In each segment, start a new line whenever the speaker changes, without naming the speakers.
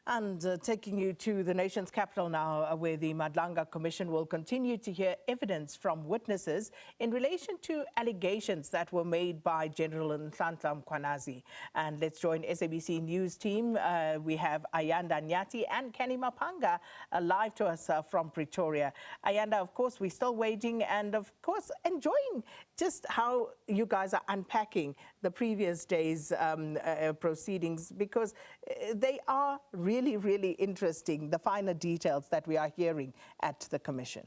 And taking you to the nation's capital now, where the Madlanga Commission will continue to hear evidence from witnesses in relation to allegations that were made by General Nhlanhla Mkhwanazi. And let's join SABC News team. We have Ayanda, Nyathi and Canny Maphanga live to us from Pretoria. Ayanda, of course, we're still waiting and, of course, enjoying just how you guys are unpacking the previous day's proceedings, because they are really interesting, the finer details that we are hearing at the Commission.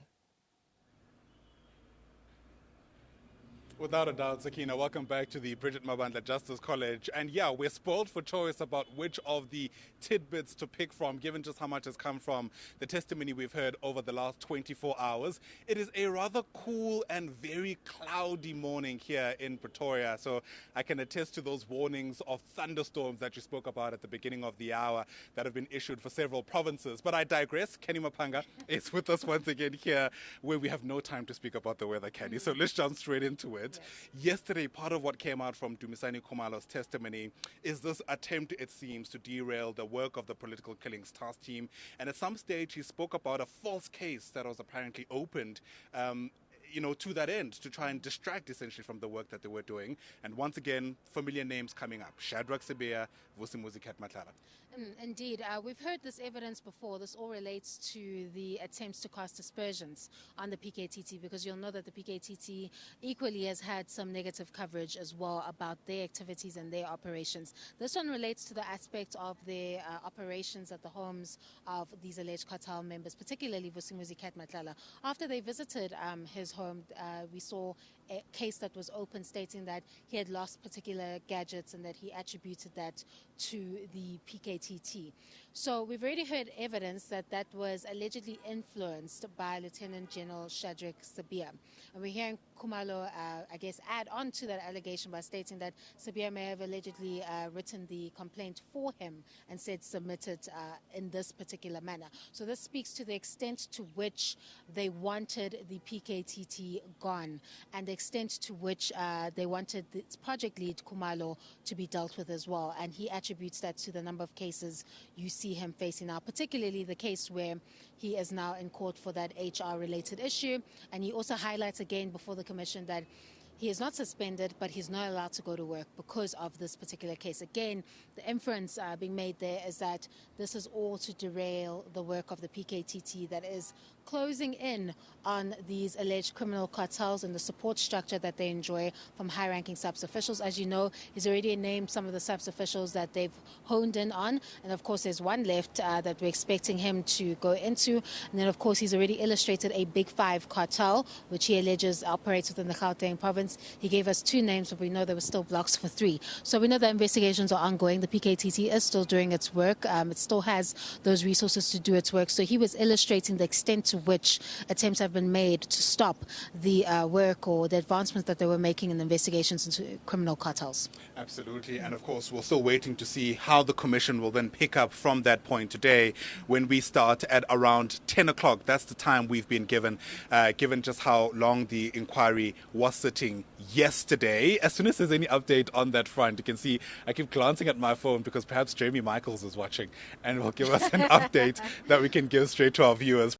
Without a doubt, Sakina, welcome back to the Bridget Mabandla Justice College. And yeah, we're spoiled for choice about which of the tidbits to pick from, given just how much has come from the testimony we've heard over the last 24 hours. It is a rather cool and very cloudy morning here in Pretoria. So I can attest to those warnings of thunderstorms that you spoke about at the beginning of the hour that have been issued for several provinces. But I digress. Canny Maphanga is with us once again here, where we have no time to speak about the weather, Canny. So let's jump straight into it. Yes. Yesterday, part of what came out from Dumisani Khumalo's testimony is this attempt, it seems, to derail the work of the political killings task team. And at some stage, he spoke about a false case that was apparently opened to that end, to try and distract essentially from the work that they were doing. And once again, familiar names coming up: Shadrach Sibiya, Vusimuzi Katmatlala.
Indeed, we've heard this evidence before. This all relates to the attempts to cast aspersions on the PKTT, because you'll know that the PKTT equally has had some negative coverage as well about their activities and their operations. This one relates to the aspect of their operations at the homes of these alleged cartel members, particularly Vusimuzi Katmatlala. After they visited his home, we saw a case that was open stating that he had lost particular gadgets and that he attributed that to the PKTT. So we've already heard evidence that that was allegedly influenced by Lieutenant General Shadrach Sibiya. And we're hearing Khumalo, add on to that allegation by stating that Sibiya may have allegedly written the complaint for him and said submit it in this particular manner. So this speaks to the extent to which they wanted the PKTT gone, and the extent to which they wanted the project lead Khumalo to be dealt with as well. And he attributes that to the number of cases you see him facing now, particularly the case where he is now in court for that HR-related issue. And he also highlights again before the Commission that he is not suspended, but he's not allowed to go to work because of this particular case. Again, the inference being made there is that this is all to derail the work of the PKTT that is closing in on these alleged criminal cartels and the support structure that they enjoy from high-ranking SABC officials. As you know, he's already named some of the SABC officials that they've honed in on. And of course, there's one left that we're expecting him to go into. And then, of course, he's already illustrated a Big Five cartel, which he alleges operates within the Gauteng province. He gave us two names, but we know there were still blocks for three. So we know that investigations are ongoing. The PKTT is still doing its work. It still has those resources to do its work. So he was illustrating the extent to which attempts have been made to stop the work or the advancements that they were making in the investigations into criminal cartels.
Absolutely. And of course, we're still waiting to see how the Commission will then pick up from that point today when we start at around 10 o'clock. That's the time we've been given, given just how long the inquiry was sitting yesterday. As soon as there's any update on that front, you can see I keep glancing at my phone because perhaps Jamie Michaels is watching and will give us an update that we can give straight to our viewers.